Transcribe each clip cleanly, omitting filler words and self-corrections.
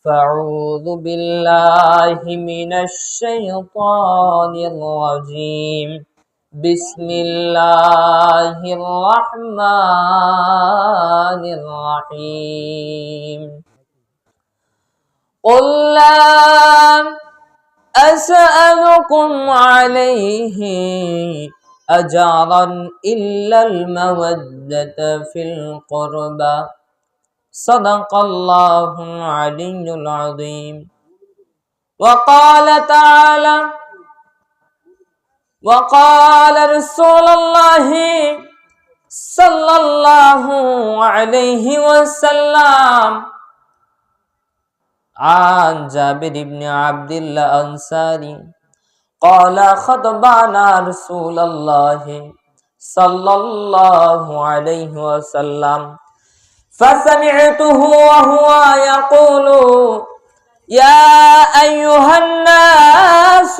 فأعوذ بالله من الشيطان الرجيم. بسم الله الرحمن الرحيم. قل لا أسألكم عليه أجرا إلا المودة في القربى. صدق الله العلي العظيم. وقال تعالى: وقال رسول الله صلى الله عليه وسلم عن جابر بن عبد الله الأنصاري قال: خطبنا رسول الله صلى الله عليه وسلم فسمعته وهو يقول: يا أيها الناس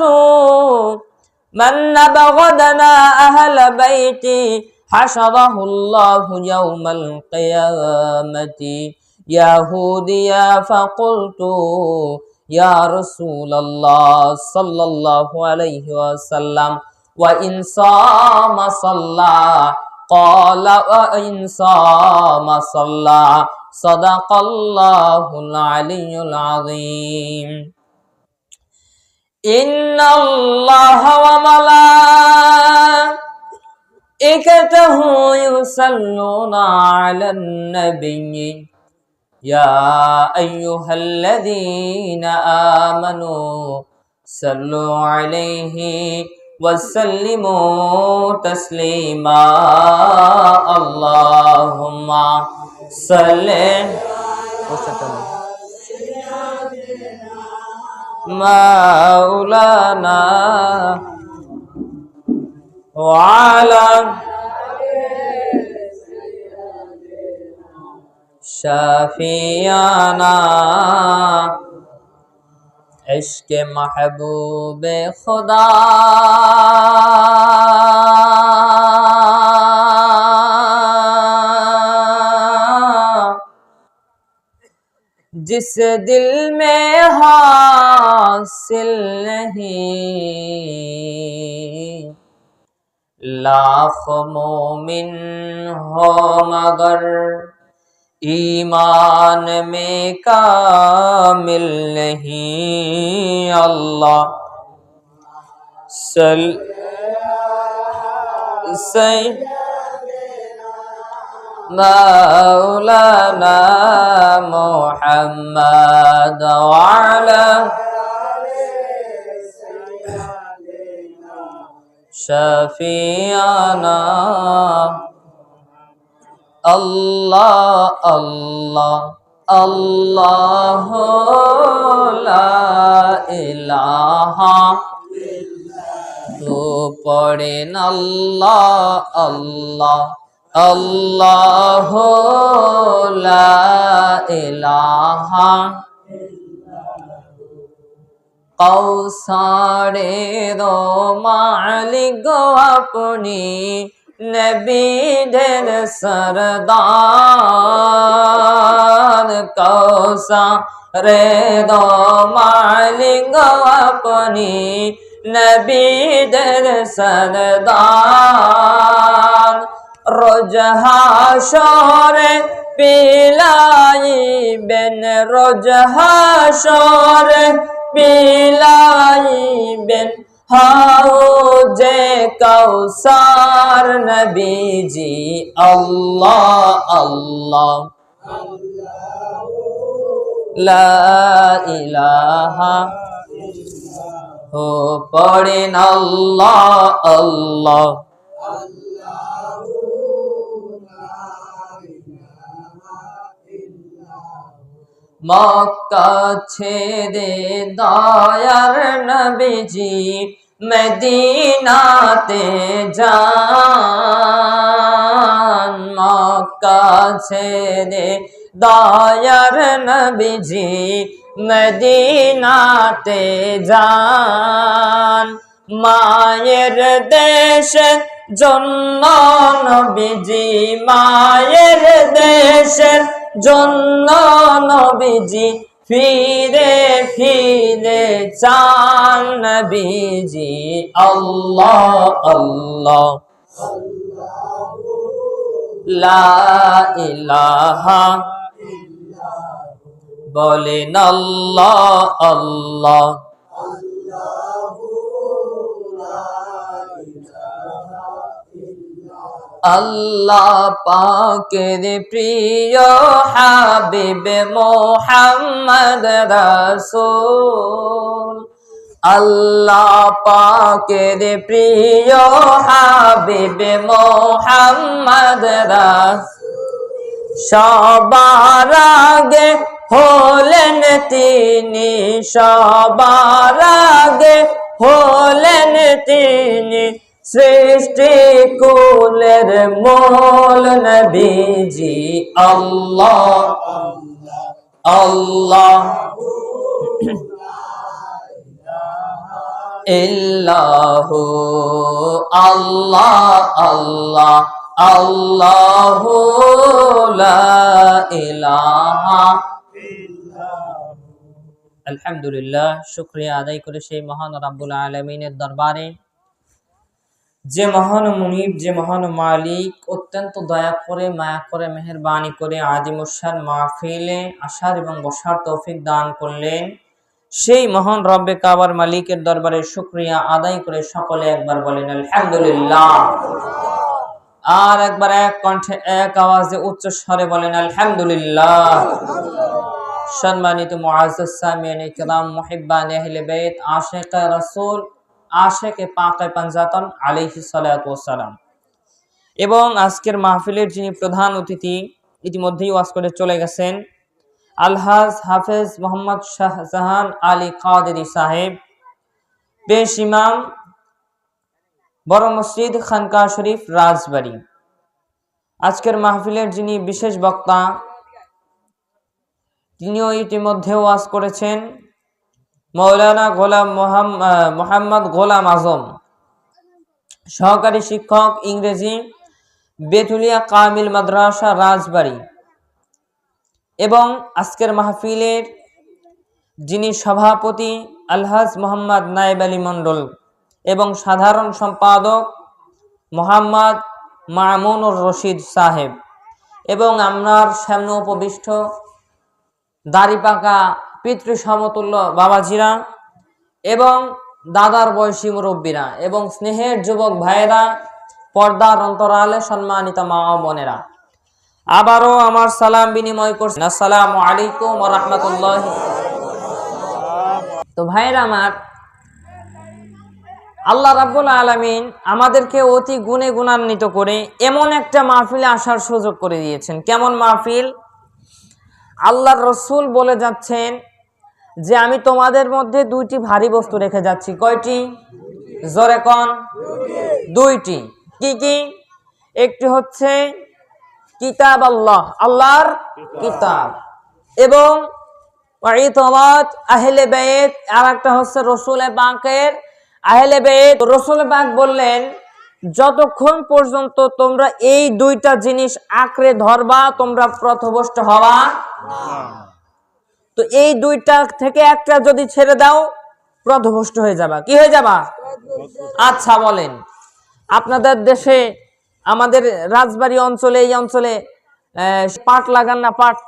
من أبغضنا أهل بيتي حشره الله يوم القيامة يهوديا. فقلت: يا رسول الله صلى الله عليه وسلم وإن صام صلى؟ قال: وإن صام صلى. صدق الله العلي العظيم. إن الله وملائكته يصلون على النبي يا أيها الذين آمنوا صلوا عليه وسلموا تسليما. اللهم صل مولانا وعلى شافیانا. عشق محبوب خدا जिस दिल में हासिल नहीं, लाख मोमिन हो मगर ईमान में कामिल नहीं। अल्लाह मौलाना मुहम्मद वाला शफियाना। अल्लाह अल्लाह अल्लाह ला इलाहा। तो पढ़े न अल्लाह अल्लाह अल्लाह ला इलाहा। कौसारे दो मालिक अपनी नबीদের सरदार। कौसारे दो मालिक अपनी नबीদের सरदार। रोज हाशरे पिलाइबेन, रोज हाशरे पिलाइबेन हाउजे कौसार नबीजी। अल्लाह अल्लाह ला इलाहा। हो पढ़ेन अल्लाह अल्लाह। मक्का ছেড়ে দয়ার নবীজি মদিনাতে যান। মক্কা ছেড়ে দয়ার নবীজি মদিনাতে যান। মায়ের দেশের জন্য নবীজি, মায়ের দেশের জন্য নবীজি ফিরে ফিরে চান নবীজি আল্লাহ আল্লাহ লা ইলাহা বলেন আল্লাহ আল্লাহ আল্লাহ পাকের প্রিয় হাবিব মুহাম্মদ রাসূল আল্লাহ পাকের প্রিয় হাবিব মুহাম্মদ রাসূল সবার আগে হলেন তিনি সবার আগে হলেন তিনি সৃষ্টি কুলের মূল নবীজি আল্লাহ আল্লাহ ইল্লাহু আল্লাহ আল্লাহ আল্লাহু লা ইলাহা আলহামদুলিল্লাহ শুকরিয়া আদায় করে সেই মহান রাব্বুল আলামিনের দরবারে যে মহান মুনিব যে মহান মালিক অত্যন্ত দয়া করে মায়া করে মেহেরবানি করে আদিমুসান মাহফিলে আসার এবং বসার তৌফিক দান করলেন সেই মহান রব্বে কাবার মালিকের দরবারে শুকরিয়া আদায় করে সকলে একবার বলেন আলহামদুলিল্লাহ আর একবার এক কণ্ঠে এক আওয়াজে উচ্চ স্বরে বলেন আলহামদুলিল্লাহ সম্মানিত মুআজ্জাজ সামিঈন ইকরাম মুহিব্বান আহলে বাইত আশিকে রাসূল আশিকে পাকে পাঞ্জাতন আলাইহিস সালাতু ওয়াস সালাম এবং আজকের মাহফিলের যিনি প্রধান অতিথি ইতিমধ্যেই ওয়াজ করে চলে গেছেন আলহাজ হাফেজ মোহাম্মদ শাহজাহান আলী কাদেরী সাহেব পেশ ইমাম বড় মসজিদ খানকা শরীফ রাজবাড়ী আজকের মাহফিলের যিনি বিশেষ বক্তা তিনিও ইতিমধ্যে ওয়াজ করেছেন মৌলানা গোলাম মোহাম্মদ গোলাম আজম সহকারী শিক্ষক ইংরেজি বেতুলিয়া কামিল মাদ্রাসা রাজবাড়ী এবং আজকের মাহফিলের যিনি সভাপতি আলহাজ মোহাম্মদ নায়েব আলী মন্ডল এবং সাধারণ সম্পাদক মোহাম্মদ মামুনুর রশিদ সাহেব এবং আপনার সামনে উপবিষ্ট দাড়িপাকা পিতৃ সমতুল্য বাবাজিরা এবং দাদার বয়সী মুরব্বীরা এবং স্নেহের যুবক ভাইয়েরা পর্দার অন্তরালে সম্মানিত মা ও বোনেরা আবারও আমার সালাম বিনিময় করছেন আসসালামু আলাইকুম ওয়া রাহমাতুল্লাহি। তো ভাইয়েরা আমার, আল্লাহ রাব্বুল আলামিন আমাদেরকে অতি গুণে গুণান্বিত করে এমন একটা মাহফিলে আসার সুযোগ করে দিয়েছেন। কেমন মাহফিল? আল্লাহর রসুল বলে যাচ্ছেন যে আমি তোমাদের মধ্যে দুইটি ভারী বস্তু রেখে যাচ্ছি। কয়টি? জোরে কোন? দুইটি। কি কি? একটি হচ্ছে কিতাব আল্লাহ, আল্লাহর কিতাব, এবং আহলে বাইত, আর একটা হচ্ছে রসুল পাকের আহলে বাইত। রসুল পাক বললেন যতক্ষণ পর্যন্ত তোমরা এই দুইটা জিনিস আঁকড়ে ধরবা তোমরা পথভ্রষ্ট হবা। তো এই দুইটা থেকে একটা যদি ছেড়ে দাও পথভ্রষ্ট হয়ে যাবা। কি হয়ে যাবা? আচ্ছা বলেন, আপনাদের দেশে আমাদের রাজবাড়ী অঞ্চলে এই অঞ্চলে পাট লাগান না? পাট,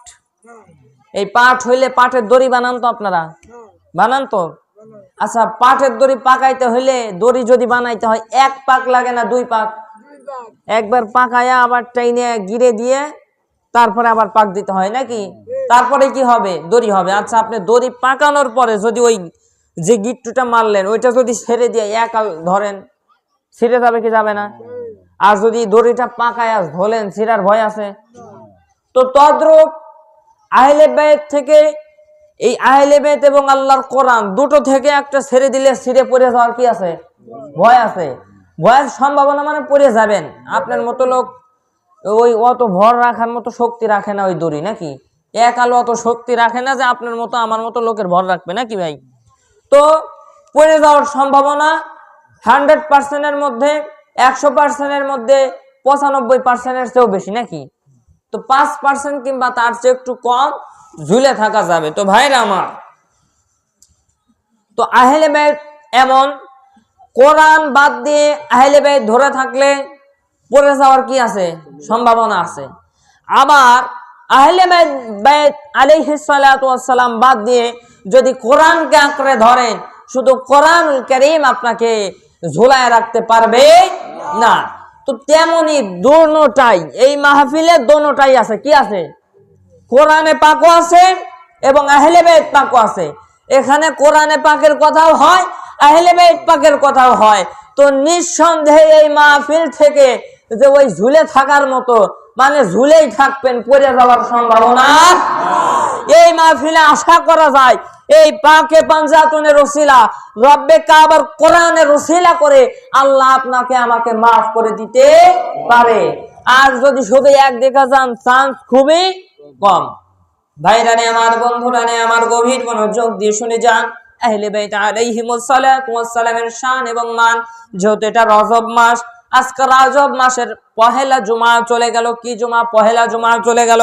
এই পাট হইলে পাটের দড়ি বানান তো? আপনারা বানান তো? আচ্ছা, পাটের দড়ি পাকাইতে হইলে দড়ি যদি বানাইতে হয় এক পাক লাগে না দুই পাক? একবার পাকায়া আবার টাইনে গিরে দিয়ে তারপরে আবার পাক দিতে হয় নাকি? তারপরে কি হবে? দড়ি হবে। আচ্ছা, আপনি দড়ি পাকানোর পরে যদি ওই যে গিট্টুটা মারলেন ওইটা যদি ছেড়ে দিয়ে এক ধরেন, ছিঁড়ে যাবে কি যাবে না? আর যদি দড়িটা পাকায়া ধরলেন, ছিঁড়ার ভয় আছে। তো তদ্রূপ আহলে বাইত থেকে, এই আহলে বাইত এবং আল্লাহর কোরআন দুটো থেকে একটা ছেড়ে দিলে ছিঁড়ে পড়ে যাওয়ার কি আছে? ভয় আছে। ভয়ের সম্ভাবনা মানে পড়ে যাবেন। আপনার মতো লোক ওই অত ভর রাখার মতো শক্তি রাখে না ওই দড়ি, নাকি? এক আলো অত শক্তি রাখে না যে আপনার মতো আমার মতো লোকের ভর রাখবে, নাকি ভাই? তো পড়ে যাওয়ার সম্ভাবনা 100%-এর মধ্যে 100%-এর মধ্যে 95%-এর চেয়েও বেশি, নাকি? তো 5% কিংবা তার চেয়ে একটু কম ঝুলে থাকা যাবে। তো ভাইরা আমার, তো আহলে বাইত এমন, কোরআন বাদ দিয়ে আহলে বাইত ধরে থাকলে পড়ে যাওয়ার কি আছে, সম্ভাবনা আছে। আবার আহলে বাইত আলাইহিস সালাতু ওয়াস সালাম বাদ দিয়ে যদি কোরআনকে আঁকড়ে ধরেন, শুধু কোরআনুল কারীম আপনাকে ঝুলায় রাখতে পারবে না। তো তেমনি দোনোটাই, এই মাহফিলে দোনোটাই আছে। কি আছে? কোরআনে পাকও আছে এবং আহলে বাইত পাকও আছে। এখানে কোরআনে পাকের কথাও হয়, আহলে বাইত পাকের কথাও হয়। তো নিঃসন্দেহে এই মাহফিল থেকে যে ওই ঝুলে থাকার মতো, মানে ঝুলেই থাকবেন, পড়ে যাওয়ার সম্ভাবনা এই মাহফিলে আশা করা যায়। এই পাকে পাঞ্জাতুনের রসিলা, রব্বে কাবার কোরআনের রসিলা করে আল্লাহ আপনাকে আমাকে মাফ করে দিতে পারে। আর যদি শুধু এক দেখা যান, চান্স খুবই কম। ভাইরা নে আমার, বন্ধুরা নে আমার, গভীর মনোযোগ দিয়ে শুনে যান। আহলে বাইত আলাইহিমুস সালাতু ওয়াস সালামের শান এবং মান, যেহেতু এটা রজব মাস, আজকে রজব মাসের পহেলা জুমা চলে গেল। কি জুমা? পহেলা জুমা চলে গেল।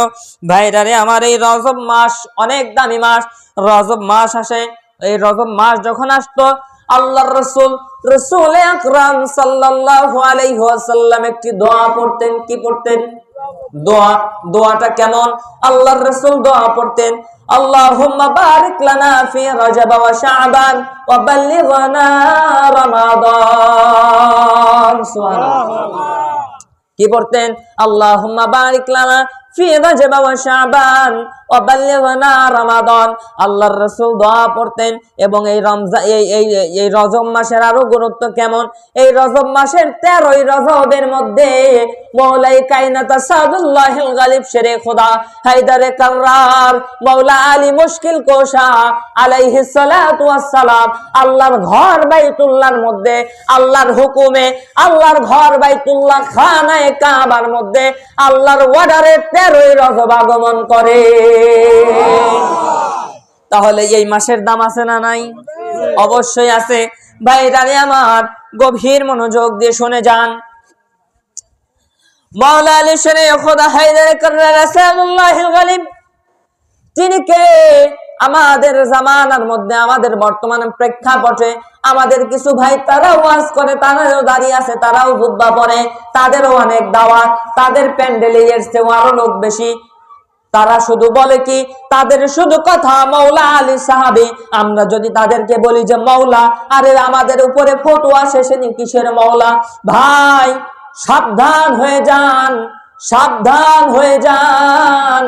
ভাইরা রে আমার, এই রজব মাস অনেক দামি মাস। রজব মাস আসে, এই রজব মাস যখন আসতো, আল্লাহর রাসূল আকরাম সাল্লাল্লাহু আলাইহি ওয়াসাল্লাম একটি দোয়া পড়তেন। কি পড়তেন? দোয়াটা কেমন? আল্লাহর রাসূল দোয়া পড়তেন, আল্লাহুম্মা বারিক লানা ফি রজব ওয়া শাবান ওয়া বাল্লিগনা রমাদান। সুবহানাল্লাহ। কি পড়তেন? আল্লাহুম্মা বারিক লানা ফি রজব ওয়া শাবান ওয়া বাল্লিগনা রমাদান। আল্লাহর রাসূল দোয়া পড়তেন। এবং এই রমজান, এই রজব মাসের আরো গুরুত্ব কেমন? এই রজব মাসের 13ই রজবের মধ্যে মওলাই কায়নাত সাদুল্লাহিল গালিব শেরে খোদা হায়দারে কাররার মওলা আলী মুশকিল কোশা আলাইহিস সালাতু ওয়াস সালাম আল্লাহর ঘর বাইতুল্লাহর মধ্যে, আল্লাহর হুকুমে, আল্লাহর ঘর বাইতুল্লাহ খানায়ে কাবার মধ্যে আল্লাহর অর্ডারে 13ই রজব আগমন করে। তাহলে এই মাসের দাম আছে না নাই? অবশ্যই আছে। ভাইরা আমার, গভীর মনোযোগ দিয়ে শুনে যান। মাওলা আলী শেরে খোদা হায়দারে কাররার সাদুল্লাহিল গালিব, তিনি কে? আমাদের জামানার মধ্যে, আমাদের বর্তমান প্রেক্ষাপটে আমাদের কিছু ভাই তারাও ওয়াজ করে, তারাও দাঁড়িয়ে আছে, তারাও খুতবা পড়ে, তাদেরও অনেক দাওয়াত, তাদের প্যান্ডেলে এর চেয়ে আরো লোক বেশি। তারা শুধু বলে কি, তাদের শুধু কথা মওলা আলী সাহাবী। আমরা যদি তাদেরকে বলি যে মওলা, আরে আমাদের উপরে ফতোয়া শেষে নি কিসের মওলা? ভাই সাবধান হয়ে যান, সাবধান হয়ে যান,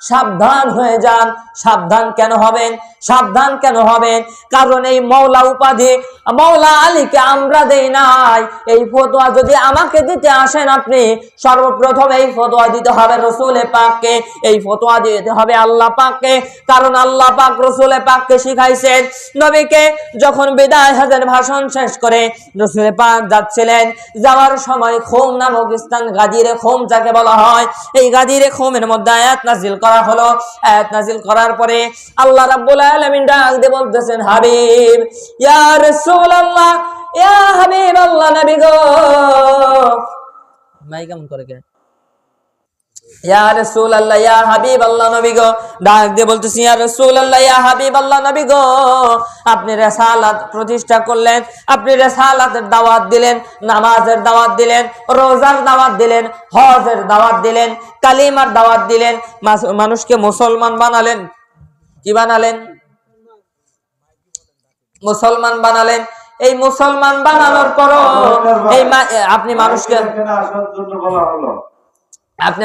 সাবধান হয়ে যান। সাবধান কেন হবেন? সাবধান কেন হবেন? কারণ এই মওলা উপাধি মওলা আলীকে আমরা দেই নাই। এই ফতোয়া যদি আমাকে দিতে আসেন আপনি, সর্বপ্রথম এই ফতোয়া দিতে হবে রসুলে পাককে, এই ফতোয়া দিতে হবে আল্লাহ পাককে। কারণ আল্লাহ পাক রসুলে পাককে শিখাইছেন। নবীকে যখন বিদায় হজের ভাষণ শেষ করে রসুলে পাক যাচ্ছিলেন, যাওয়ার সময় খুম নামক স্থান, গাদিরে খুম যাকে বলা হয়, এই গাদিরে খুমের মধ্যে আয়াত নাজিল করা হলো। আয়াত নাজিল করার পরে আল্লাহ রাব্বুল আলামিন ডাক দিয়ে বলতেছেন, হাবিব, ইয়া রাসূলুল্লাহ, ইয়া হাবিব আল্লাহ, নবী গো। মাই কেমন করে কে? ইয়া রাসূলুল্লাহ, ইয়া হাবিব আল্লাহ, নবী গো। ডাক দিয়ে বলতেছি, ইয়া রাসূলুল্লাহ, ইয়া হাবিব আল্লাহ, নবী গো, আপনি রিসালাত প্রতিষ্ঠা করলেন, আপনি রিসালাতের দাওয়াত দিলেন, নামাজের দাওয়াত দিলেন, রোজার দাওয়াত দিলেন, হজের দাওয়াত দিলেন, কালিমার দাওয়াত দিলেন, মানুষকে মুসলমান বানালেন। কি বানালেন? মুসলমান বানালেন। এই মুসলমান বানানোর পরও এই আপনি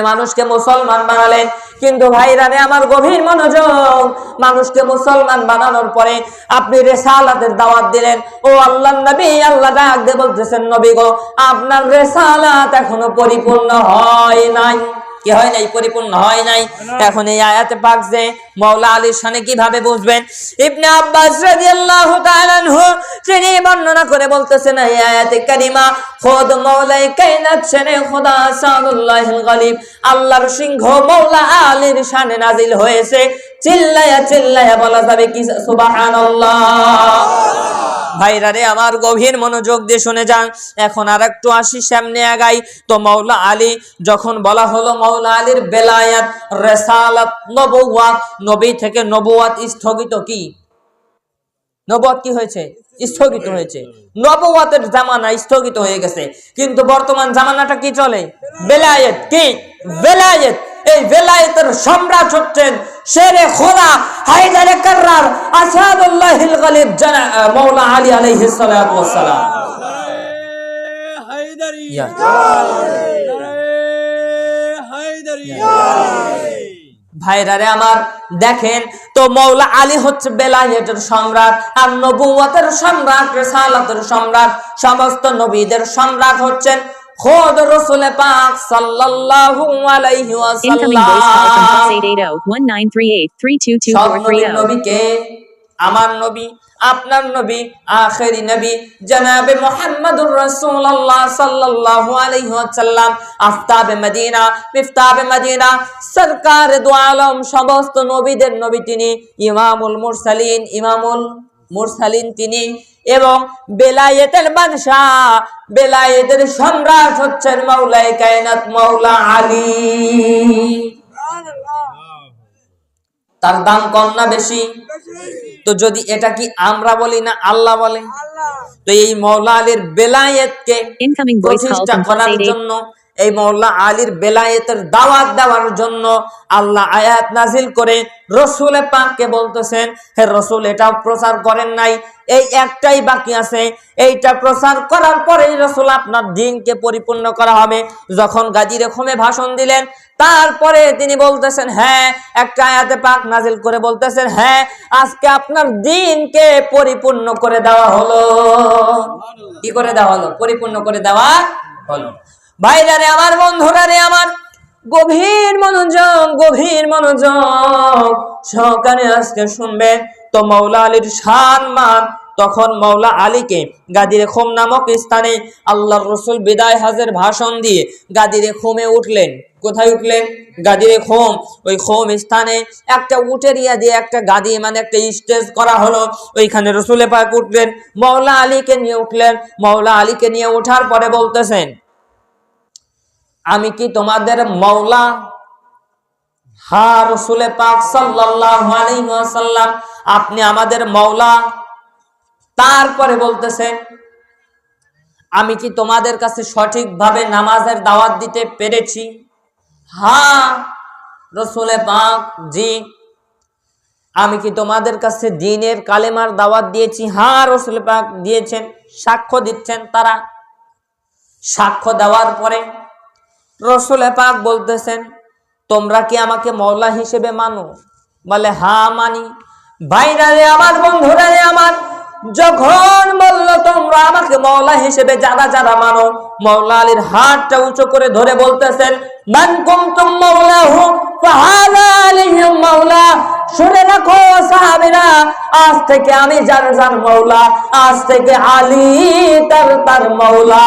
মানুষকে মুসলমান বানালেন। কিন্তু ভাইরা রে আমার, গভীর মনোযোগ, মানুষকে মুসলমান বানানোর পরে আপনি রিসালাতের দাওয়াত দিলেন। ও আল্লাহর নবী, আল্লাহ ডাক দিয়ে বলতেছেন, নবী গো, আপনার রিসালাত এখনো পরিপূর্ণ হয় নাই। কি হয় নাই? পরিপূর্ণ হয় নাই। এখন এই আয়াতে পাক যে মাওলা আলীর শানে কিভাবে বুঝবেন? ইবনে আব্বাস রাদিয়াল্লাহু তাআলা আনহু তিনি বর্ণনা করে বলতেছেন, এই আয়াতে কারিমা খোদ মাওলাই কায়নাত শানে খোদা সাদুল্লাহিল গালিব, আল্লাহর সিংহ মাওলা আলীর শানে নাজিল হয়েছে। চিল্লায়া চিল্লায়া বলা যাবে কি সুবহানাল্লাহ? ভাইরা রে আমার, গভীর মনোযোগ দিয়ে শুনে যান। এখন আর একটু আসি, সামনে আগাই। তো মাওলা আলী যখন বলা হলো মাওলা আলীর বেলায়াত, রিসালাত, নবুওয়াত, নবী থেকে নবুওয়াত স্থগিত, কি নবুওয়াত কি হয়েছে? স্থগিত হয়েছে। নবুওয়াতের জামানা স্থগিত হয়ে গেছে, কিন্তু বর্তমান জামানাটা কি চলে? বেলায়েত। কি বেলায়েত? এই বেলায়েতের সম্রাট হচ্ছেন শেরে খোদা হায়দারে কাররার আসাদুল্লাহিল গালিব মাওলা আলী আলাইহিস সালাতু ওয়াস সালাম। ভাইরা রে আমার, দেখেন তো মাওলা আলী হচ্ছে বেলায়েতের সম্রাট, আর নবুওয়াতের সম্রাট, রিসালাতের সম্রাট, সমস্ত নবীদের সম্রাট হচ্ছেন খোদ রাসূল পাক সাল্লাল্লাহু আলাইহি ওয়াসাল্লাম। নবীকে আমার নবী, আপনার নবী, আখেরি নবী জনাবে মুহাম্মদুর রাসূলুল্লাহ সাল্লাল্লাহু আলাইহি ওয়াসাল্লাম, আফতাবে মদিনা, মিফতাবে মদিনা, সরকার দু আলম, সমস্ত নবীদের নবী তিনি, ইমামুল মুরসালিন তিনি, এবং বেলায়েতের বাদশা, বেলায়েতের সম্রাট হচ্ছেন মাওলায়ে কায়নাত মাওলা আলী। তার দাম কম না বেশি? তো যদি এটা কি আমরা বলি না আল্লাহ বলে? তো এই মাওলা আলীর বেলায়েতকে প্রতিষ্ঠা করার জন্য, এই মাওলা আলীর বেলায়েতের দাওয়াত দেওয়ার জন্য আল্লাহ আয়াত নাজিল করে রাসূল পাককে বলতেছেন, হে রাসূল, এটা প্রচার করেন নাই, এই একটাই বাকি আছে, এইটা প্রচার করার পরেই রাসূল আপনার দ্বীনকে পরিপূর্ণ করা হবে। যখন গাজী রকমে ভাষণ দিলেন, তারপরে তিনি বলতেছেন, হ্যাঁ, একটা আয়াতে পাক নাজিল করে বলতেছেন, হ্যাঁ, আজকে আপনার দ্বীনকে পরিপূর্ণ করে দেওয়া হলো। কি করে দেওয়া হলো? পরিপূর্ণ করে দেওয়া হলো। ভাইরা রে আমার, বন্ধুরা রে আমার, গভীর মনোযোগ সহকারে আজকে শুনবেন। তো মাওলা আলীর শান মান, তখন মাওলা আলীকে গাদির খুম নামক স্থানে আল্লাহর রাসূল বিদায় হজের ভাষণ দিয়ে গাদির খুমে উঠলেন। কোথায় উঠলেন? গাদির খুম। ওই খুম স্থানে একটা উটের ইয়া দিয়ে একটা গাদি, মানে একটা স্টেজ করা হলো, ওইখানে রাসূল পাক উঠলেন, মাওলা আলীকে নিয়ে উঠলেন। মাওলা আলীকে নিয়ে ওঠার পরে বলতেছেন, আমি কি তোমাদের মাওলা? হ্যাঁ রাসূল পাক সাল্লাল্লাহু আলাইহি ওয়াসাল্লাম, আপনি আমাদের মাওলা। তারপরে বলতেছেন, আমি কি তোমাদের কাছে সঠিকভাবে নামাজের দাওয়াত দিতে পেরেছি? হ্যাঁ রাসূল পাক, জি। আমি কি তোমাদের কাছে দ্বীনের কালেমার দাওয়াত দিয়েছি? হ্যাঁ রাসূল পাক দিয়েছেন। সাক্ষ্য দিচ্ছেন তারা। সাক্ষ্য দেওয়ার পরে রাসূল পাক বলতেছেন, তোমরা কি আমাকে মাওলা হিসেবে মানো? বলে, হ্যাঁ মানি। ভাইরা রে আমার, বন্ধুরা রে আমার, যখন বলল তোমরা আমাকে মাওলা হিসেবে যারা মানো, মাওলা আলীর হাতটা উঁচু করে ধরে বলতেছেন, মান কুনতুম মাওলাহু ফাহাযা আলাইহিম মাওলা। শুনে রাখো সাহাবীরা, আজ থেকে আমি যার মাওলা, আজ থেকে আলী তার মাওলা।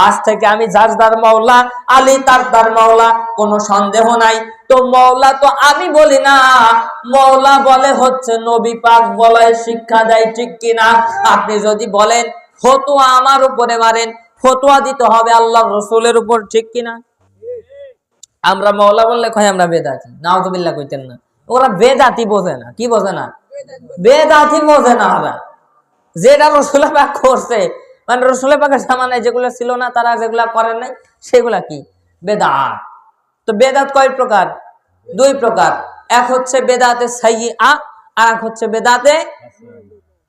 আজ থেকে আমি যার মাওলা, আলী তার মাওলা, কোনো সন্দেহ নাই। তো মাওলা তো আমি বলি না, মাওলা বলে হচ্ছে নবী পাক বলায় শিক্ষা দেয়, ঠিক কিনা? আপনি যদি বলেন ফতোয়া আমার উপরে মারেন, ফতোয়া দিতে হবে আল্লাহর রাসূলের উপর, ঠিক কিনা? আমরা মাওলা বললে কয় আমরা বেদাতি, নাউযুবিল্লাহ কইতেন না। ওরা বেদাতি বোঝে না। কি বোঝে না? বেদাতি বোঝে না। ওরা যেটা রাসূল পাক করছে, মানে রাসূল পাকের জামানায় যেগুলো ছিল না, তারা যেগুলা করেন নাই, সেগুলা কি? বেদাত। তো বেদাত কয় প্রকার? দুই প্রকার। এক হচ্ছে বেদাতে সাইয়্যিআ, আর এক হচ্ছে বেদাতে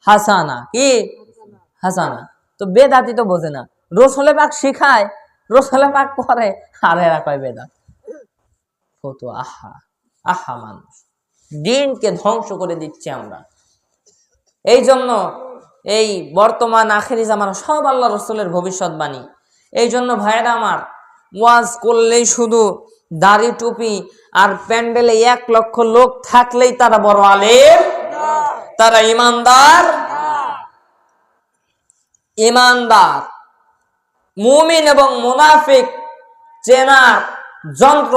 হাসানা। কি? হাসানা। তো বেদাতি তো বোঝে না, রাসূল পাক শিখায়, রাসূল পাক করে, আর এরা কয় বেদাত। ফতোয়া। আহা মানুষ দ্বীনকে ধ্বংস করে দিচ্ছে আমরা। এই জন্য এই বর্তমান আখেরি জামানা সব আল্লাহ রাসূলের ভবিষ্যৎবাণী। এই জন্য ভাইরা আমার, ওয়াজ করলেই শুধু দাড়ি টুপি আর প্যান্ডেলে 1 লক্ষ লোক থাকলেই তারা বড় আলেম, তারা ইমানদার। মুমিন এবং মুনাফিক চেনার যন্ত্র,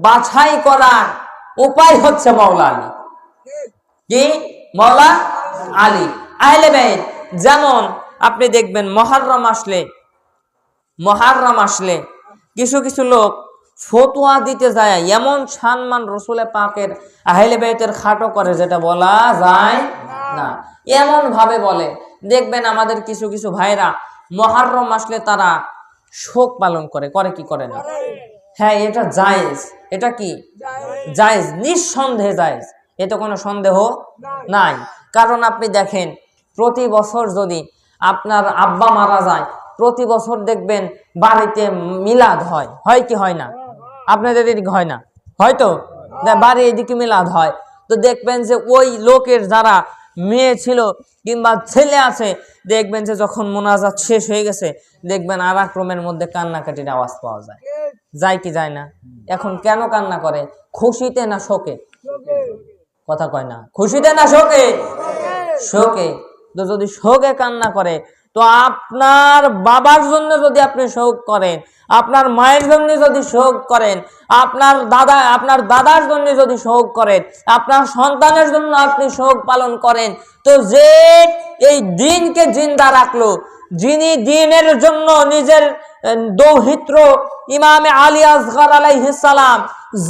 বাছাই করার উপায় হচ্ছে মাওলা আলী। কি? মাওলা আলী। আহলে বাইত যেমন আপনি দেখবেন মুহররম আসলে কিছু কিছু লোক ফতোয়া দিতে যায়, এমন সম্মান রসুলের পাকের আহলে বাইতের খাটো করে যেটা বলা যায় না, এমন ভাবে বলে। দেখবেন আমাদের কিছু কিছু ভাইরা মুহররম আসলে তারা শোক পালন করে, কি করে না? হ্যাঁ, এটা জায়েজ। এটা কি জায়েজ? নিঃসন্দেহে জায়েজ, এতে কোনো সন্দেহ নাই। কারণ আপনি দেখেন প্রতি বছর যদি আপনার আব্বা মারা যায়, প্রতি বছর দেখবেন বাড়িতে মিলাদ হয় কি হয় না? আপনাদের এদিকে হয় না? হয়তো বাড়ি এদিকে মিলাদ হয়, তো দেখবেন যে ওই লোকের যারা মেয়ে ছিল কিংবা ছেলে আছে, দেখবেন যে যখন মোনাজাত শেষ হয়ে গেছে, দেখবেন আর এক রুমের মধ্যে কান্নাকাটির আওয়াজ পাওয়া যায় কি যায় না? এখন কেন কান্না করে? খুশিতে না শোকে? কথা কয় না। খুশিতে না শোকে? শোকে। তো যদি শোকে কান্না করে, তো আপনার বাবার জন্য যদি আপনি শোক করেন, আপনার মায়ের জন্য যদি শোক করেন, আপনার দাদার জন্য যদি শোক করেন, আপনার সন্তানের জন্য আপনি শোক পালন করেন, তো যে এই দিনকে জিন্দা রাখলো, যিনি দিনের জন্য নিজের দৌহিত্র ইমামে আলী আসগর আলাইহিস সালাম,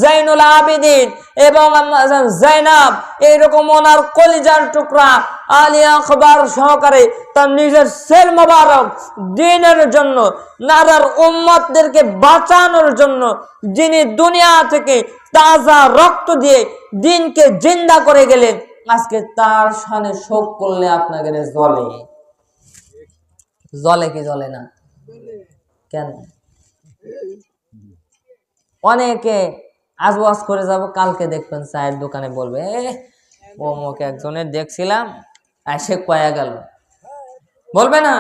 জাইনুল আবেদিন এবং জাইনাব, এইরকম ওনার কলিজার টুকরা আলী আকবর সহকারে তার নিজের সেল মোবারক দিনের জন্য, নারার উম্মতদেরকে বাঁচানোর জন্য, যিনি দুনিয়া থেকে তাজা রক্ত দিয়ে দিনকে জিন্দা করে গেলেন, আজকে তার শানে শোক করলে আপনাদের জ্বলে কি জ্বলে না? কেন? অনেকে আজ ওয়াজ করে যাব, কালকে দেখবেন চায়ের দোকানে বলবে অমুক একজনের দেখছিলাম এসে কয়া গেল, বলবে না?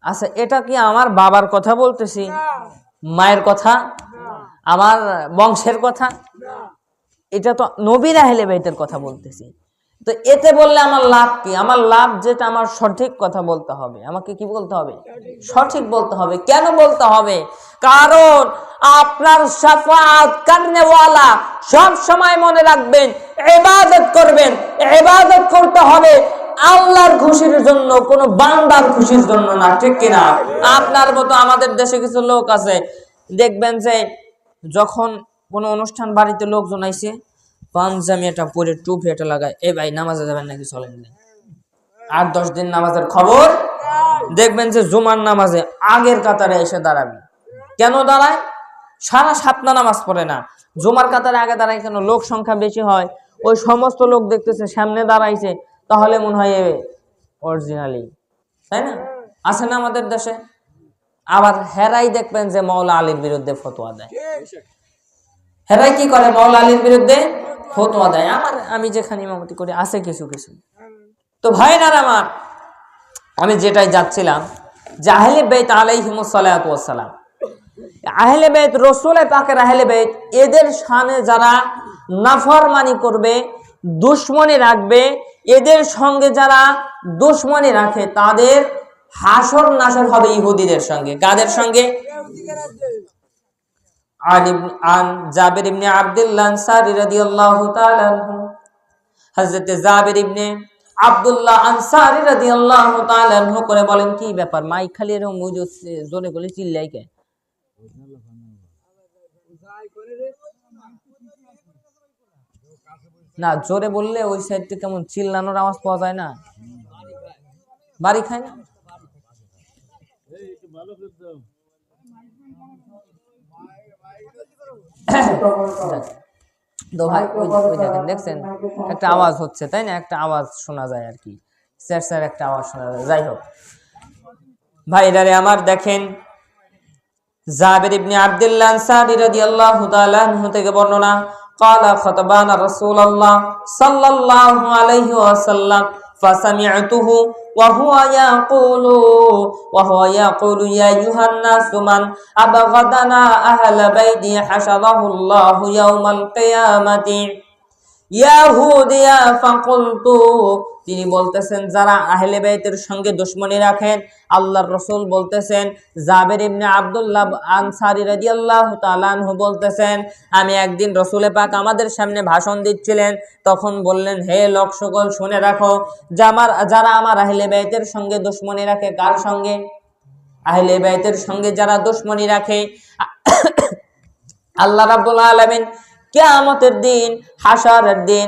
আচ্ছা, এটা কি আমার বাবার কথা বলতেছি, মায়ের কথা, আমার বংশের কথা? এটা তো নবীর আহলে বাইতের কথা বলতেছি। তো এতে বললে আমার লাভ কি? আমার লাভ যেটা, আমার সঠিক কথা বলতে হবে। আমাকে কি বলতে হবে? সঠিক বলতে হবে। কেন বলতে হবে? কারণ আপনার শাফাআত কারনেওয়ালা সব সময় মনে রাখবেন, ইবাদত করবেন, ইবাদত করতে হবে আল্লাহর খুশির জন্য, কোন বান্দার খুশির জন্য না, ঠিক কিনা? আপনার মতো আমাদের দেশে কিছু লোক আছে, দেখবেন যে যখন কোনো অনুষ্ঠান বাড়িতে লোকজন আইছে, পাঞ্জাবি এটা পরে টুপি এটা লাগায়, এ ভাই নামাজে যাবেন নাকি, চলেন। 8-10 দিন নামাজের খবর, দেখবেন যে জুমার নামাজে আগের কাতারে এসে দাঁড়াবি। কেন দাঁড়ায়? সারা সপ্তাহ নামাজ পড়ে না, জুমার কাতারে আগে দাঁড়ায় কেন? লোক সংখ্যা বেশি হয়, ওই সমস্ত লোক দেখতেছে সামনে দাঁড়াইছে, তাহলে মনে হয় অরিজিনালি, তাই না? আছে না আমাদের দেশে? আবার হেরাই দেখবেন যে মাওলা আলীর বিরুদ্ধে ফতোয়া দেয়। হেরাই কি করে? মাওলা আলীর বিরুদ্ধে ফতোয়া দেয়। আমি যেখানে ইমামতি করি আছে কিছু কিছু। তো ভাইরা আমার, আমি যেটাই যাচ্ছিলাম, যে আহলে বাইত আলাইহিমুস সালাতু ওয়াস সালাম, আহলে বাইত রাসূল পাকের আহলে বাইত, এদের শানে যারা নাফরমানি করবে, দুশমনি রাখবে, এদের সঙ্গে যারা দুশমনি রাখে, তাদের হাসর নাসর হবে ইহুদিদের সঙ্গে। কাদের সঙ্গে? আন জাবির ইবনে আব্দুল্লাহ আনসারী রাদিয়াল্লাহু তাআলা আনহু, হযরত জাবির ইবনে আব্দুল্লাহ আনসারী রাদিয়াল্লাহু তাআলা আনহু করে বলেন, কি ব্যাপার মাইক খালি এরকম জোরে গলে চিল্লাই কে? না, জোরে বললে ওই সাইড থেকে কেমন চিল্লানোর আওয়াজ পাওয়া যায় না? বাড়ি খায় না? তো ভাই ওই দেখেন, দেখছেন একটা আওয়াজ হচ্ছে, তাই না? একটা আওয়াজ শোনা যায় আর কি, স্যার একটা আওয়াজ শোনা যায়। যাই হোক ভাইরারে আমার, দেখেন জাবির ইবনে আব্দুল্লাহ আনসারী রাদিয়াল্লাহু তাআলা আনহু থেকে বর্ণনা, ক্বালা খাতাবানা রাসূলুল্লাহ সাল্লাল্লাহু আলাইহি ওয়াসাল্লাম ফাসামি'তুহু ওয়া হুয়া ইয়াকুলু ইয়া আইয়ুহান নাসু মান আবগাদানা আহলা বাইতি হাশারাহুল্লাহু ইয়াওমাল কিয়ামাতি। ইয়াহুদিয়া ফাকুলতু, তিনি বলতেছেন যারা আহলে বাইতের সঙ্গে দুশমনী রাখেন, আল্লাহর রাসূল বলতেছেন, জাবের ইবনে আব্দুল্লাহ আনসারী রাদিয়াল্লাহু তাআলা আনহু বলতেছেন, আমি একদিন রাসূল পাক আমাদের সামনে ভাষণ দিচ্ছিলেন, তখন বললেন, হে লোক সকল শুনে রাখো, যারা আমার আহলে বাইতের সঙ্গে দুশমনী রাখে, কার সঙ্গে? আহলে বাইতের সঙ্গে যারা দুশমনী রাখে, আল্লাহ রাব্বুল আলামিন কিয়ামতের দিন, হাশরের দিন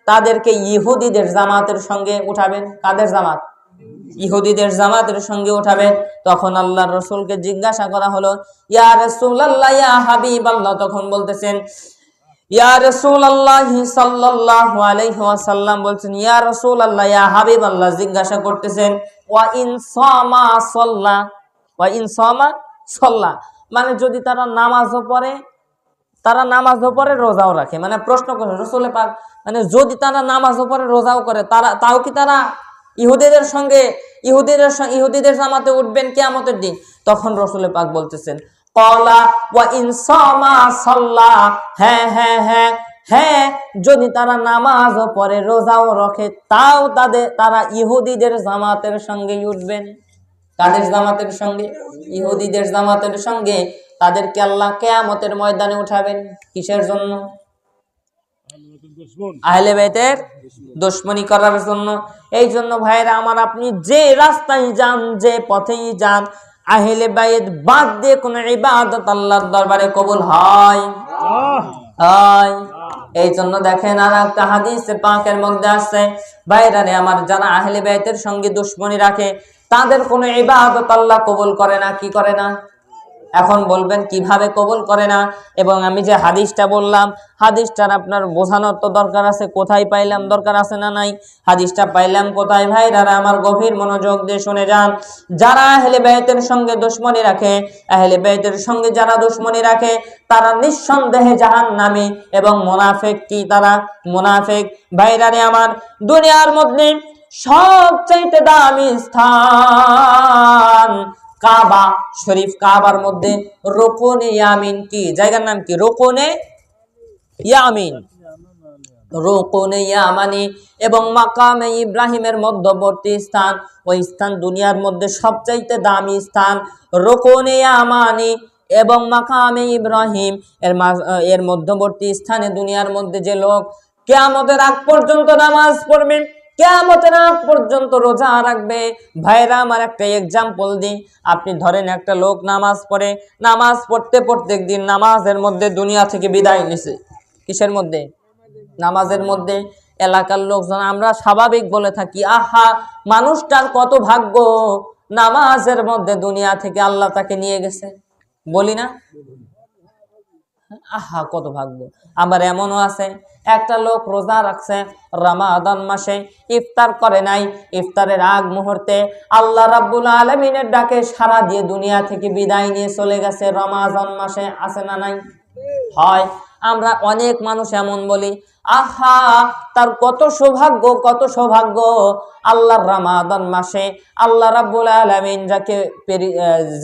তাদেরকে ইহুদিদের জামাতের সঙ্গে উঠাবেন। কাদের জামাত? ইহুদিদের জামাতের সঙ্গে উঠাবেন। তখন আল্লাহর রাসূলকে জিজ্ঞাসা করা হলো, ইয়া রাসূলুল্লাহ, ইয়া হাবিবাল্লাহ, তখন বলতেছেন, ইয়া রাসূলুল্লাহ সাল্লাল্লাহু আলাইহি ওয়াসাল্লাম বলছেন, ইয়া রাসূলুল্লাহ, ইয়া হাবিবাল্লাহ, জিজ্ঞাসা করতেছেন, ওয়া ইন সামা সাল্লা, ওয়া ইন সামা সাল্লা, মানে যদি তারা নামাজও পড়ে রোজাও রাখে। মানে প্রশ্ন করে রাসূল পাক, মানে যদি তারা নামাজও পড়ে রোজাও করে, তাও কি তারা ইহুদিদের জামাতে উঠবেন কিয়ামতের দিন? তখন রাসূল পাক বলতেছেন, ক্বালা ওয়া ইন সামা সাল্লা, হ্যাঁ হ্যাঁ হ্যাঁ হ্যাঁ, যদি তারা নামাজও পড়ে রোজাও রাখে, তাও তারা ইহুদিদের জামাতের সঙ্গে উঠবেন। কাদের জামাতের সঙ্গে? ইহুদিদের জামাতের সঙ্গে। তাদেরকে আল্লাহ কিয়ামতের ময়দানে উঠাবেন। কিসের জন্য? আহলে বাইতের দুশমনী করার জন্য। এই জন্য ভাইরা আমার, আপনি যে রাস্তায় যান, যে পথেই যান, আহলে বাইত বাদ দিয়ে কোন ইবাদত আল্লাহর দরবারে কবুল হয়? এই জন্য দেখেন, আর একটা হাদিসে পাকের মধ্যে আসছে, ভাইরা রে আমার, যারা আহলে বাইতের সঙ্গে দুশমনী রাখে তাদের কোনো ইবাদত আল্লাহ কবুল করে না। কি করে না? এখন বলবেন কিভাবে কবুল করে না? এবং আমি যে হাদিসটা বললাম, হাদিসটার আপনার বোঝানোর তো দরকার আছে, কোথায় পাইলাম, দরকার আছে না নাই? হাদিসটা পাইলাম কোথায়? ভাইরা আমার, গভীর মনোযোগ দিয়ে শুনে যান। যারা আহলে বাইতের সঙ্গে দুশমনী রাখে, আহলে বাইতের সঙ্গে যারা দুশমনী রাখে, তারা নিঃসন্দেহে জাহান্নামী এবং মুনাফিক। কি তারা? মুনাফিক। ভাইরা আমার, দুনিয়ার মধ্যে সবচেয়ে দামি স্থান কাবা শরীফ। কাবার মধ্যে রুকুনে ইয়ামিন, কি জায়গার নাম? কি? রুকুনে ইয়ামিন, রুকুনে ইয়ামানি এবং মাকামে ইব্রাহিমের মধ্যবর্তী স্থান। ওই স্থান দুনিয়ার মধ্যে সবচাইতে দামি স্থান। রুকুনে ইয়ামানি এবং মাকামে ইব্রাহিম এর মধ্যবর্তী স্থানে দুনিয়ার মধ্যে যে লোক কিয়ামতের আগ পর্যন্ত নামাজ পড়বে, কিয়ামতের আগ পর্যন্ত রোজা রাখবে। ভাইরা আমার, একটা এক্সাম্পল দিই। আপনি ধরেন একটা লোক নামাজ পড়ে, নামাজ পড়তে প্রত্যেক দিন নামাজের মধ্যে দুনিয়া থেকে বিদায় নিছে। কিসের মধ্যে? নামাজের মধ্যে। এলাকার লোকজন আমরা স্বাভাবিক বলে থাকি, আহা মানুষটার কত ভাগ্য, নামাজের মধ্যে দুনিয়া থেকে আল্লাহ তাকে নিয়ে গেছে, বলি না? আহা কত ভাগ্য। আবার এমনও আছে, একটা লোক রোজা রাখছে, রমাদান মাসে ইফতার করে নাই, ইফতারের আগ মুহূর্তে আল্লাহ রাব্বুল আলামিনের ডাকে সাড়া দিয়ে দুনিয়া থেকে বিদায় নিয়ে চলে গেছে। রমাদান মাসে আছে না নাই? হয়। আমরা অনেক মানুষ এমন বলি, আহা তার কত সৌভাগ্য, কত সৌভাগ্য। আল্লাহর রমাদান মাসে আল্লাহ রাব্বুল আলামিন যাকে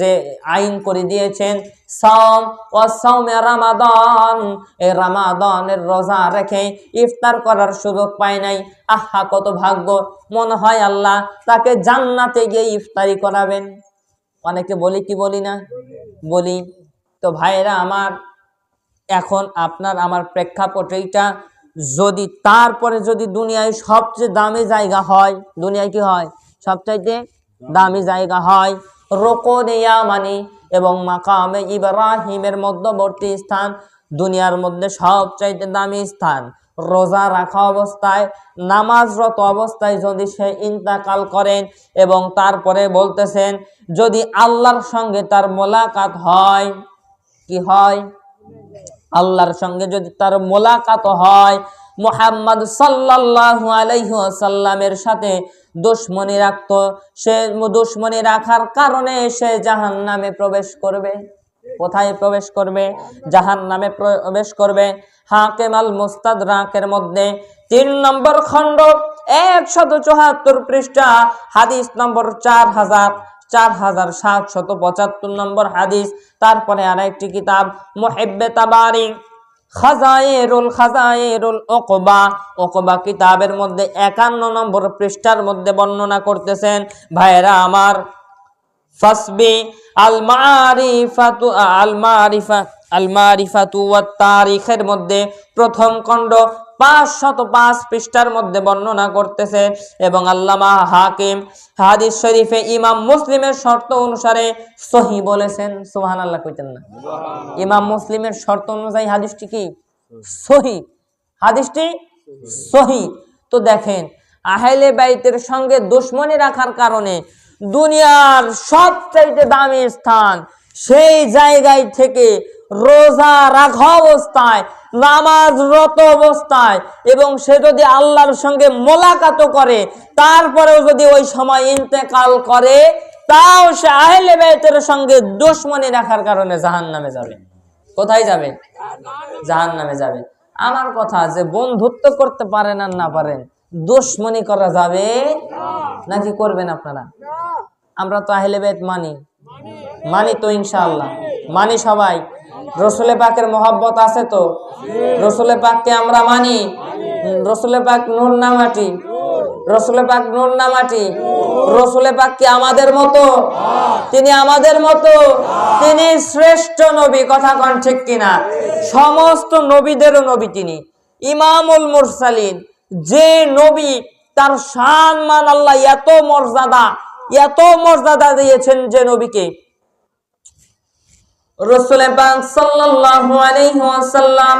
যে আইন করে দিয়েছেন, সাওম ও সাওমে রমাদান, এই রমাদানের রোজা রেখে ইফতার করার সুযোগ পায় নাই। আহা কত ভাগ্য। মনে হয় আল্লাহ তাকে জান্নাতে গিয়ে ইফতারি করাবেন। অনেকে বলি, কি বলি না? বলি। তো ভাইরা আমার, এখন আপনার আমার প্রেক্ষাপট এইটা, যদি তারপরে যদি দুনিয়ায় সবচেয়ে দামি জায়গা হয়, দুনিয়ায় কি হয়? সবচাইতে দামি জায়গা হয় রুকুনে ইয়ামানি এবং মাকামে ইব্রাহিমের মধ্যবর্তী স্থান। দুনিয়ার মধ্যে সবচাইতে দামি স্থান। রোজা রাখা অবস্থায়, নামাজরত অবস্থায় যদি সে ইন্তেকাল করেন, এবং তারপরে বলতেছেন যদি আল্লাহর সঙ্গে তার মোলাকাত হয়, কি হয়? আল্লাহর সঙ্গে যদি তার মোলাকাত হয়, মুহাম্মদ সাল্লাল্লাহু আলাইহি ওয়াসাল্লামের সাথে দুশমনী রাখত, সে দুশমনী রাখার কারণে সে জাহান্নামে প্রবেশ করবে। কোথায় প্রবেশ করবে? জাহান্নামে প্রবেশ করবে। হাকিম আল মুস্তাদরাকের মধ্যে 3 নম্বর খণ্ড 174 পৃষ্ঠা, হাদিস নম্বর 4775 নম্বর হাদিস। তারপরে আরেকটি কিতাব মুহিব্বে তাবারি খাজায়েরুল উকবা কিতাবের মধ্যে 51 নম্বর পৃষ্ঠার মধ্যে বর্ণনা করতেছেন। ভাইরা আমার, ফাসবি আল মারিফাতু ওয়াত তারিখের মধ্যে প্রথম খণ্ড 505 পৃষ্ঠার মধ্যে বর্ণনা করতেছেন। এবং আল্লামা হাকিম হাদিস শরীফে ইমাম মুসলিমের শর্ত অনুসারে সহিহ বলেছেন। সুবহানাল্লাহ কইতেন না? ইমাম মুসলিমের শর্ত অনুযায়ী হাদিসটি কি সহিহ, হাদিসটি সহিহ। তো দেখেন, আহলে বাইতের সঙ্গে দুশমনি রাখার কারণে দুনিয়ার সবচেয়ে দামি স্থান, সেই জায়গায় থেকে রোজা রাখা অবস্থায়, নামাজরত অবস্থায়, এবং সে যদি আল্লাহর সঙ্গে মোলাকাত করে, তারপরেও যদি ওই সময় ইন্তেকাল করে, তাও সে আহলে বাইতের সঙ্গে দুশমনি রাখার কারণে জাহান্নামে যাবে। কোথায় যাবে? জাহান্নামে যাবে। আমার কথা, যে বন্ধুত্ব করতে পারেন আর না পারেন, দুশমনি করা যাবে নাকি করবেন আপনারা? আমরা তো আহলে বাইত মানি তো, ইনশাআল্লাহ মানি সবাই। রসুলে পাকের মহব্বত আছে তো? রসুলে পাককে আমরা মানি। রসুলে পাক নূর না মাটি? রসুলে পাক নূর না মাটি? রসুলে পাক কি আমাদের মতো? তিনি আমাদের মতো, তিনি শ্রেষ্ঠ নবী। কথা কন ঠিক কিনা? সমস্ত নবীদেরও নবী তিনি, ইমামুল মুরসালিন। যে নবী, তার শান মান আল্লাহ এত মর্যাদা দিয়েছেন যে নবীকে, রাসূল পাক সাল্লাল্লাহু আলাইহি ওয়াসাল্লাম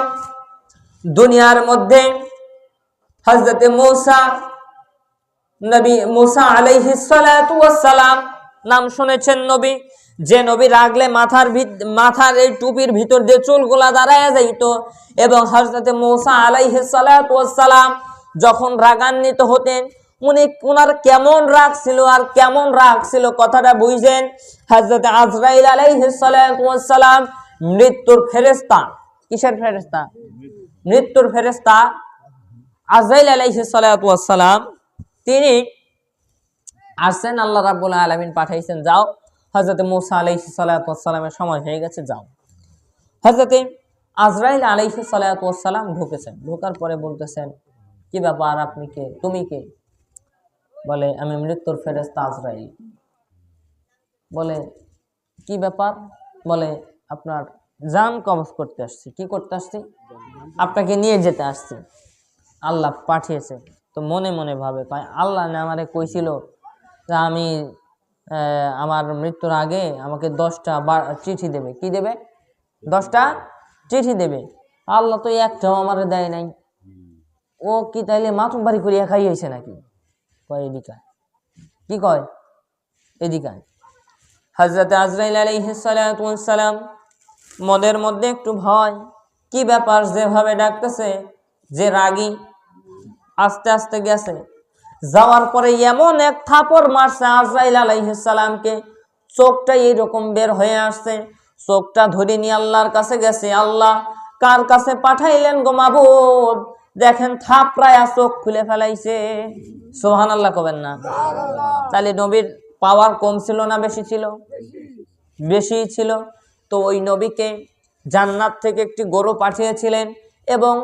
দুনিয়ার মধ্যে হযরত নবী মুসা আলাইহিস সালাতু ওয়াস সালাম নাম শুনেছেন নবী, যে নবী রাগলে মাথার এই টুপির ভিতর দিয়ে চুলগুলা দাঁড়ায় যাইত। এবং হযরত মুসা আলাইহিস সালাতু ওয়াস সালাম যখন রাগান্বিত হতেন, উনার কেমন রাগ ছিল আর কেমন রাগ ছিল কথাটা বুঝেন। হযরত আজরাইল আলাইহিস সালাতু ওয়াস সালাম মৃত্যুর ফেরেশতা। কিসের ফেরেশতা? মৃত্যুর ফেরেশতা আজরাইল আলাইহিস সালাতু ওয়াস সালাম, তিনি আসেন, আল্লাহ রাব্বুল আলামিন পাঠাইছেন, যাও হযরত মুসা আলাইহিস সালাতু ওয়াস সালামের সময় হয়ে গেছে, যাও। হযরত আজরাইল আলাইহিস সালাতু ওয়াস সালাম ঢুকেছেন। ঢোকার পরে বলতেছেন, কি ব্যাপার, আপনি কে, তুমি কে? বলে, আমি মৃত্যুর ফেরেশতা আজরাইল। বলে, কি ব্যাপার? বলে, আপনার জান কবজ করতে আসছি। কি করতে আসছি? আপনাকে নিয়ে যেতে আসছি, আল্লাহ পাঠিয়েছে। তো মনে মনে ভাবে, কয়, আল্লাহ না আমারে কইছিল যে আমি আমার মৃত্যুর আগে আমাকে 10টা চিঠি দেবে। কি দেবে? 10টা চিঠি দেবে। আল্লাহ তো একটাও আমারে দেয় নাই। ও কি তাইলে মাথুম বাড়ি করিয়া খাই হয়েছে নাকি? কয়, এদিকে। কি কয়? এদিকে। হযরত আজরাইল আলাইহিস সালাতু ওয়াস সালাম মনের মধ্যে একটু ভয়, কি ব্যাপার, যেভাবে ডাকতেছে, যে রাগী। আস্তে আস্তে গেছে, যাওয়ার পরে এমন এক থাপড় মারছে আজরাইল আলাইহিস সালামকে, চোখটা এইরকম বের হয়ে আসছে। চোখটা ধরে নিয়ে আল্লাহর কাছে গেছে, আল্লাহ কার কাছে পাঠাইলেন গো মাবুদ? দেখেন থাপড়ায় চোখ খুলে ফেলাইছে। সুবহানাল্লাহ কবেন না? তাহলে নবীর পাওয়ার কম ছিল না বেশি ছিল? বেশি ছিল। তো ওই নবীকে জান্নাত থেকে একটি গরু পাঠিয়েছিলেন, এবং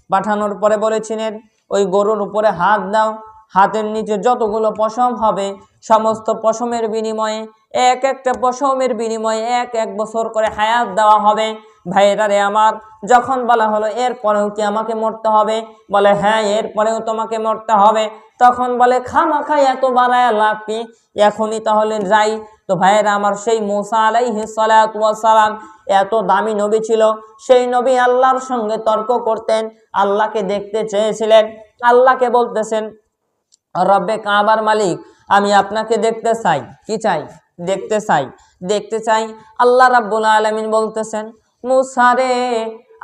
পাঠানোর পরে বলেছিলেন, ওই গরুর উপরে হাত দাও, হাতের নিচে যতগুলো পশম হবে, সমস্ত পশমের বিনিময়ে, এক একটা পশমের বিনিময়ে 1 বছর করে হায়াত দেওয়া হবে। ভাইয়েরা রে আমার, যখন বলা হলো এরপরেও কি আমাকে মরতে হবে? বলে, হ্যাঁ, এরপরেও তোমাকে মরতে হবে। তখন বলে, খামাখা এত বাড়ায় লাভ কি, এখনই তাহলে যাই। তো ভাইয়েরা আমার, সেই মুসা আলাইহিস সালাতু ওয়াস সালাম এত দামি নবী ছিল, সেই নবী আল্লাহর সঙ্গে তর্ক করতেন, আল্লাহকে দেখতে চেয়েছিলেন। আল্লাহকে বলতেছেন, রব্বে কাবার মালিক, আমি আপনাকে দেখতে চাই। কি চাই? দেখতে চাই। আল্লাহ রাব্বুল আলামিন বলতেছেন, মুসা রে,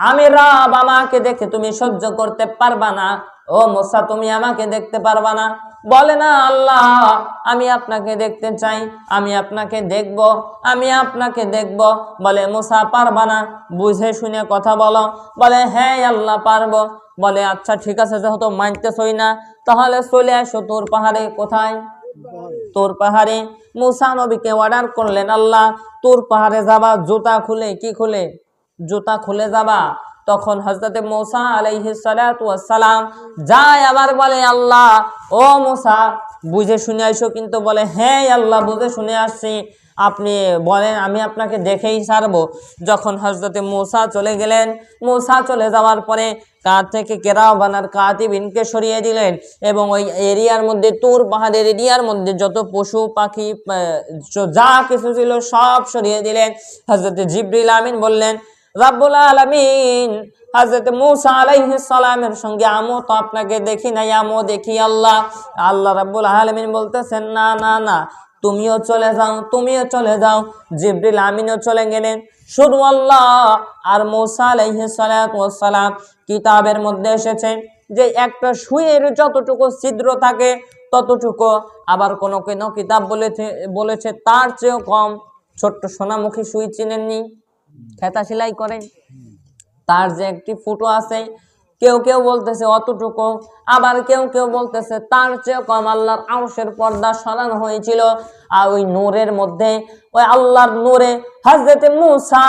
আমি রব, আমাকে দেখে তুমি সহ্য করতে পারবা না। ও মুসা, তুমি আমাকে দেখতে পারবা না? বলে, না আল্লাহ, আমি আপনাকে দেখতে চাই, আমি আপনাকে দেখব। বলে, মুসা পারবা না, বুঝে শুনে কথা বলো। বলে, হ্যাঁ আল্লাহ পারবো। বলে, আচ্ছা ঠিক আছে, যেহেতু মানতেছই না, তাহলে চলে আসো তোর পাহাড়ে। কোথায়? তোর পাহাড়ে। মুসা নবীকে অর্ডার করলেন, আল্লাহ তোর পাহাড়ে যাবা, জুতা খুলে, কি খুলে? জুতা খুলে যাবা। তখন হযরতে মূসা আলাইহিস সালাতু ওয়াস সালাম যায়, আবার বলে আল্লাহ ও মূসা বুঝে শুনে আইসো, কিন্তু বলে হ্যাঁ আল্লাহ বুঝে শুনে আসছি, আপনি বলেন আমি আপনাকে দেখেই ছাড়বো। যখন হযরতে মূসা চলে গেলেন, মূসা চলে যাওয়ার পরে কাঁধ থেকে কেরাওয়ানার কাতিবিনকে সরিয়ে দিলেন এবং ওই এরিয়ার মধ্যে তুর পাহাড়ের এরিয়ার মধ্যে যত পশু পাখি যা কিছু ছিল সব সরিয়ে দিলেন। হযরতে জিবরিল আমিন বললেন রাব্বুল আলামিন হযরত মূসা আলাইহিস সালামের সঙ্গে আমও তো আপনাকে দেখি নাই, আমও দেখি আল্লাহ। আল্লাহ রাব্বুল আলামিন বলতেছেন না না না, তুমিও চলে যাও, তুমিও চলে যাও। জিবরিল আমিনও চলে গেলেন, শুধু আল্লাহ আর মূসা আলাইহিস সালাতু ওয়াস সালাম। কিতাবের মধ্যে এসেছে যে একটা সুইয়ের যতটুকু ছিদ্র থাকে ততটুকু, আবার কোন কোন কিতাব বলেছে তার চেয়েও কম। ছোট্ট সোনামুখী সুই চিনেননি, খেতা সেলাই করেন, তার যে একটি ফুটো আছে, কেউ কেউ বলতেছে অতটুকু, আবার কেউ কেউ বলতেছে তার চেয়ে কম। আল্লাহর আরশের পর্দা সরানো হয়েছিল, আর ওই নূরের মধ্যে, ওই আল্লাহর নূরে হযরতে মূসা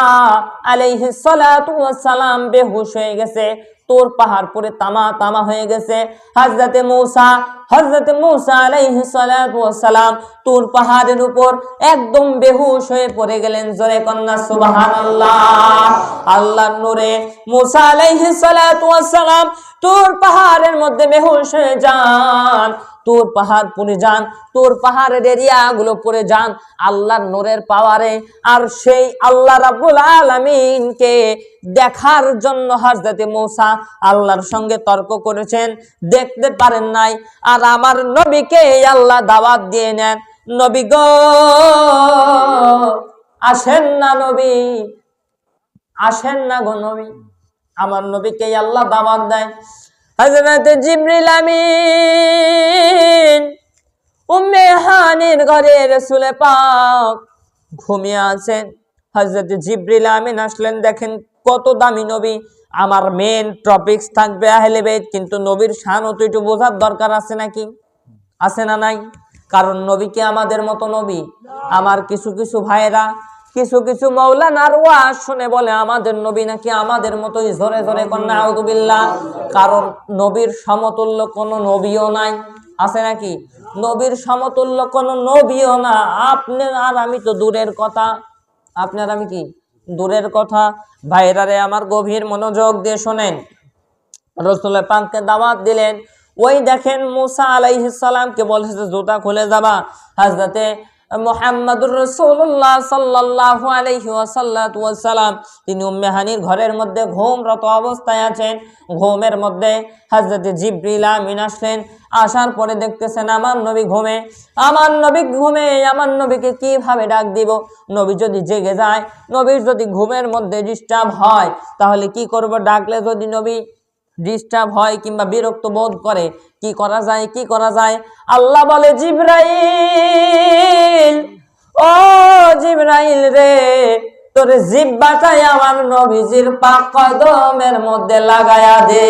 আলাইহিস সালাতু ওয়াস সালাম বেহুশ হয়ে গেছে, তোর পাহাড় পরে তামা তামা হয়ে গেছে। হযরতে মূসা আলাইহিস সালাতু ওয়াস সালাম তোর পাহাড়ের উপর একদম বেহুশ হয়ে পড়ে গেলেন। জোরে কন্যা সুবহানাল্লাহ। আল্লাহর নূরে মূসা আলাইহিস সালাতু ওয়াস সালাম তোর পাহাড়ের মধ্যে বেহুশ হয়ে যান, তোর পাহাড় পড়ে যান, তোর পাহাড়ের এরিয়া গুলো পড়ে যান আল্লাহর নূরের পাওয়ারে। আর সেই আল্লাহ রাব্বুল আলামিনকে দেখার জন্য হযরতে মূসা আল্লাহর সঙ্গে তর্ক করেছেন, দেখতে পারেন নাই। আর আমার নবীকে আল্লাহ দাওয়াত দিয়ে নেন, নবী গো আসেন না, নবী আসেন না গো নবী। আমার নবীকে আল্লাহ দাওয়াত দেয়। হযরত জিবরিল আমিন উম্মে হানির ঘরে রাসূল পাক ঘুমিয়ে আছেন। হযরত জিবরিল আমিন আসলেন, দেখেন কত দামি নবী। আমার মেন টপিকস থাকবে আহলে বাইত, কিন্তু নবীর শান তো একটু বোঝার দরকার আছে নাকি, আছে না নাই? কারণ নবী কি আমাদের মতো নবী? আমার কিছু কিছু ভাইরা কিছু কিছু মাওলানার ওয়াজ শুনে বলে আমাদের নবী নাকি আমাদের মতোই, জোরে জোরে কন্যা আউযুবিল্লাহ। কারণ নবীর সমতুল্য কোনো নবীও নাই, আছে নাকি? নবীর সমতুল্য কোনো নবীও না। আপনি আর আমি তো দূরের কথা, আপনার আমি কি দূরের কথা। ভাইরারে আমার গভীর মনোযোগ দিয়ে শোনেন, রাসূল পাককে দাওয়াত দিলেন। ওই দেখেন মূসা আলাইহিস সালামকে বলেছে জুতা খুলে যাবা। হযরতে মুহাম্মদুর রাসূলুল্লাহ সাল্লাল্লাহু আলাইহি ওয়াসাল্লাম তিনি উম্মে হানির ঘরের মধ্যে ঘুমরত অবস্থায় আছেন। ঘুমের মধ্যে হযরত জিবরিল আমিন আসলেন, আসার পরে দেখতেছেন আমার নবী ঘুমে। আমার নবী ঘুমে, আমার নবীকে কিভাবে ডাক দিব? নবী যদি জেগে যায়, নবীর যদি ঘুমের মধ্যে ডিস্টার্ব হয়, তাহলে কি করব? ডাকলে যদি নবী ডিস্টার্ব হয় কিংবা বিরক্ত বোধ করে, কি করা যায়? কি করা যায়? আল্লাহ বলে জিবরাইল, ও জিবরাইল রে, তোর জিহ্বাটাই আমার নবীজির পাক কদমের মধ্যে লাগায়া দে।